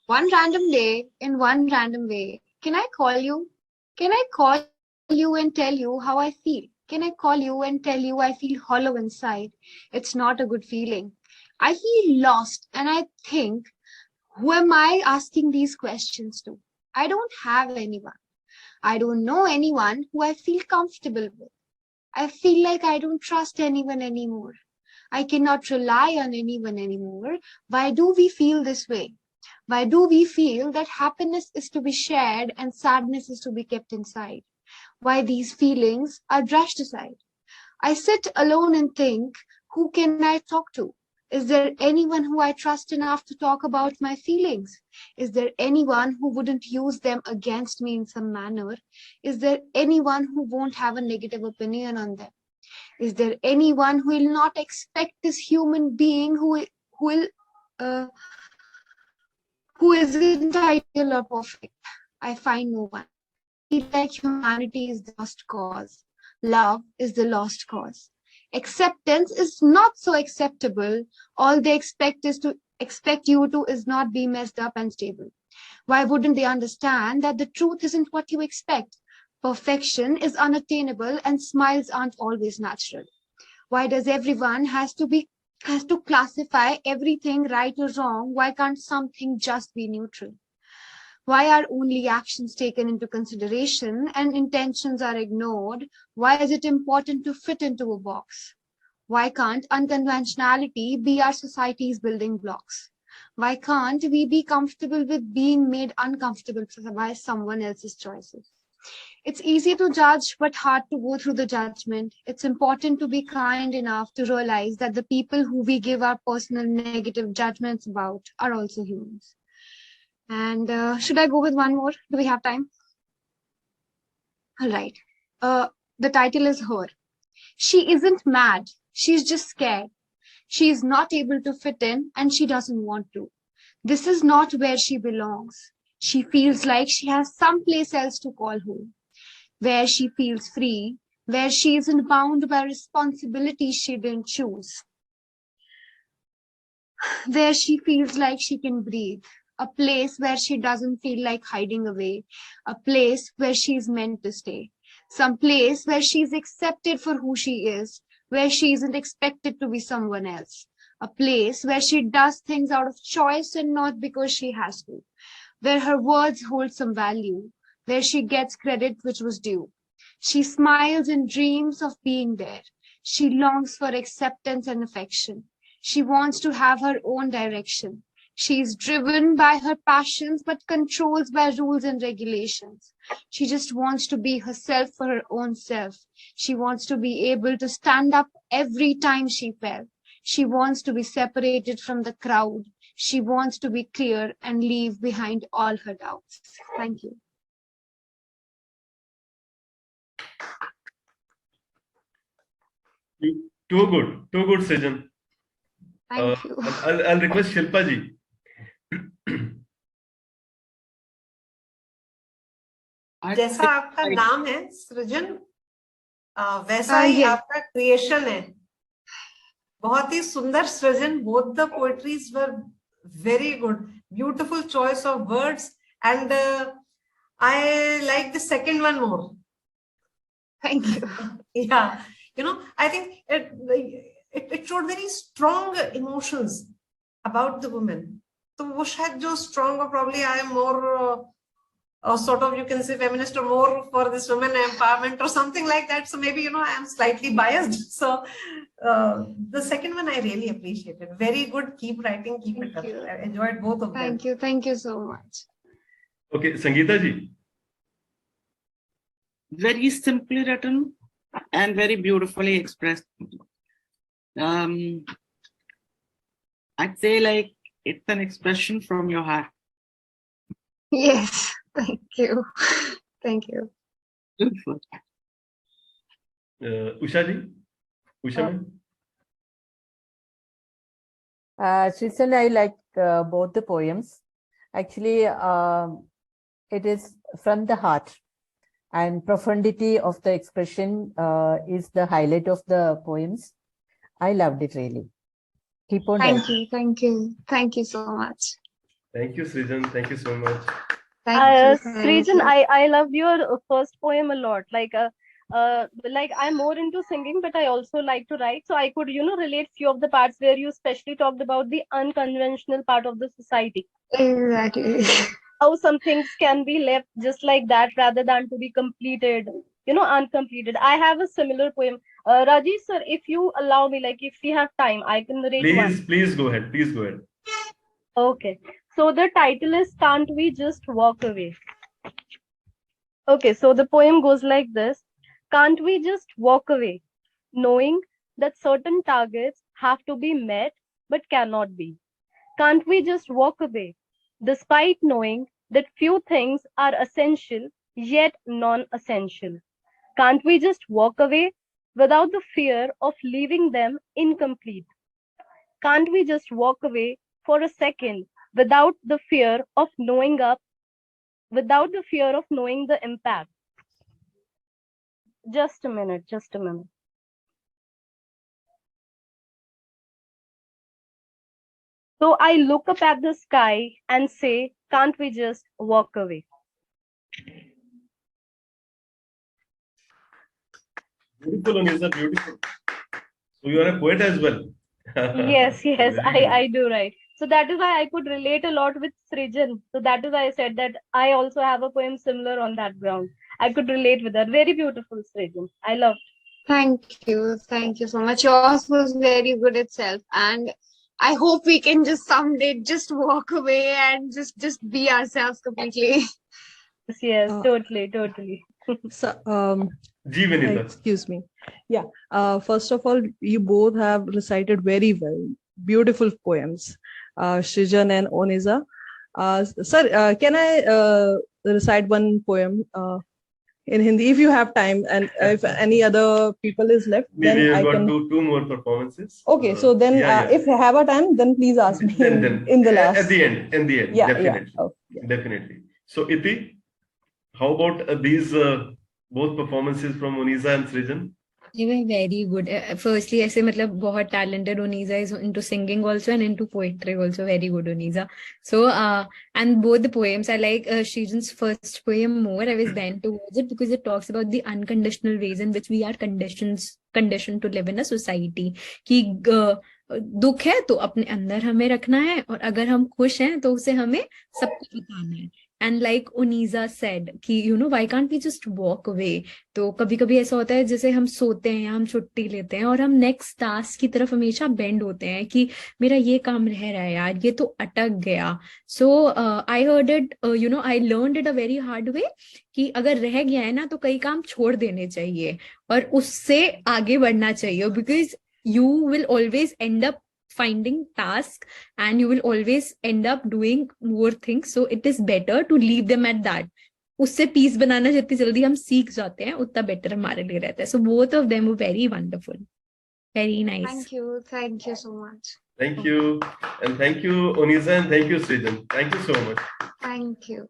One random day, in one random way, can I call you? Can I call you and tell you how I feel? Can I call you and tell you I feel hollow inside? It's not a good feeling. I feel lost and I think, who am I asking these questions to? I don't have anyone. I don't know anyone who I feel comfortable with. I feel like I don't trust anyone anymore. I cannot rely on anyone anymore. Why do we feel this way? Why do we feel that happiness is to be shared and sadness is to be kept inside? Why these feelings are brushed aside? I sit alone and think, who can I talk to? Is there anyone who I trust enough to talk about my feelings? Is there anyone who wouldn't use them against me in some manner? Is there anyone who won't have a negative opinion on them? Is there anyone who will not expect this human being will uh, who isn't ideal or perfect? I find no one. I feel like humanity is the lost cause. Love is the lost cause. Acceptance is not so acceptable. All they expect you to is not be messed up and stable. Why wouldn't they understand that the truth isn't what you expect? Perfection is unattainable and smiles aren't always natural. Why does everyone has to classify everything right or wrong? Why can't something just be neutral? Why are only actions taken into consideration and intentions are ignored? Why is it important to fit into a box? Why can't unconventionality be our society's building blocks? Why can't we be comfortable with being made uncomfortable by someone else's choices? It's easy to judge, but hard to go through the judgment. It's important to be kind enough to realize that the people who we give our personal negative judgments about are also humans. And should I go with one more? Do we have time? All right. The title is Her. She isn't mad. She's just scared. She is not able to fit in and she doesn't want to. This is not where she belongs. She feels like she has someplace else to call home, where she feels free, where she isn't bound by responsibilities she didn't choose, where she feels like she can breathe, a place where she doesn't feel like hiding away, a place where she's meant to stay, some place where she's accepted for who she is, where she isn't expected to be someone else, a place where she does things out of choice and not because she has to, where her words hold some value, where she gets credit which was due. She smiles and dreams of being there. She longs for acceptance and affection. She wants to have her own direction. She is driven by her passions but controlled by rules and regulations. She just wants to be herself for her own self. She wants to be able to stand up every time she fell. She wants to be separated from the crowd. She wants to be clear and leave behind all her doubts. Thank you. Too good, Srizen. Thank you. I'll request Shilpa ji. जैसा आपका नाम है सृजन, वैसा ही आपका creation है. बहुत ही सुंदर सृजन. Both the poetries were very good. Beautiful choice of words, and I like the second one more. Thank you. Yeah, I think it showed very strong emotions about the woman. So वो शायद जो strong, or probably I am more sort of, you can say, feminist, or more for this women empowerment or something like that. So maybe, I am slightly biased. So the second one I really appreciated. Very good. Keep writing. Keep it up. I enjoyed both of them. Thank you. Thank you so much. Okay, Sangeeta ji. Very simply written and very beautifully expressed. I'd say like it's an expression from your heart. Yes, thank you. Thank you. Beautiful. Usha ji? Usha Srizen, I like both the poems. Actually, it is from the heart, and profundity of the expression is the highlight of the poems. I loved it really. Keep on Thank you. Thank you. Thank you so much. Thank you, Srizen. Thank you so much. Thank you. Srizen, I love your first poem a lot. Like I'm more into singing, but I also like to write. So I could, relate few of the parts where you especially talked about the unconventional part of the society. Exactly. How some things can be left just like that rather than to be completed, uncompleted. I have a similar poem. Rajesh sir, if you allow me, like if we have time, I can narrate one. Please go ahead. Please go ahead. Okay. So the title is Can't We Just Walk Away? Okay, so the poem goes like this. Can't we just walk away, knowing that certain targets have to be met but cannot be? Can't we just walk away, despite knowing that few things are essential yet non-essential? Can't we just walk away without the fear of leaving them incomplete? Can't we just walk away for a second without the fear of without the fear of knowing the impact? Just a minute, just a minute. So I look up at the sky and say, can't we just walk away? Beautiful, Anisa, beautiful. So you are a poet as well. Yes, Very good. I do write. So that is why I could relate a lot with Srizen. So that is why I said that I also have a poem similar on that ground. I could relate with that. Very beautiful, Srizen. I loved. Thank you. Thank you so much. Yours was very good itself. And I hope we can just someday just walk away and just be ourselves completely. Yes, Uh, totally. So, Ji Vinita. excuse me. Yeah. First of all, you both have recited very well, beautiful poems, Srijan and Oniza. Sir, can I recite one poem in Hindi if you have time, and if any other people is left, then We I have got can. two more performances. Okay, so then if I have a time, then please ask me in the last. At the end, Yeah, definitely. yeah. Oh, yeah. Definitely. So, Iti, how about these both performances from Oniza and Srijan? They were very good. Firstly, ऐसे मतलब बहुत talented. Oniza is into singing also and into poetry also. Very good, Oniza. So, and both the poems, I like Srijan's first poem more. I was bent towards it because it talks about the unconditional ways in which we are conditioned to live in a society. कि दुख है तो अपने अंदर हमें रखना है और अगर हम खुश हैं तो उसे हमें सबको बताना है. And like Oniza said कि why can't we just walk away? तो कभी कभी ऐसा होता है जैसे हम सोते हैं या हम छुट्टी लेते हैं और हम नेक्स्ट टास्क की तरफ हमेशा बेंड होते हैं कि मेरा ये काम रह रहा है यार, ये तो अटक गया. So I heard it I learned it a very hard way कि अगर रह गया है ना तो कई काम छोड़ देने चाहिए और उससे आगे बढ़ना चाहिए, because you will always end up finding tasks and you will always end up doing more things, so it is better to leave them at that. उससे पीस बनाना जितनी जल्दी हम सीख जाते हैं उतना बेटर हमारे लिए रहता है. So both of them were very wonderful, very nice. Thank you so much. Thank you. And thank you, Oniza, and thank you, Srijan. Thank you so much. Thank you.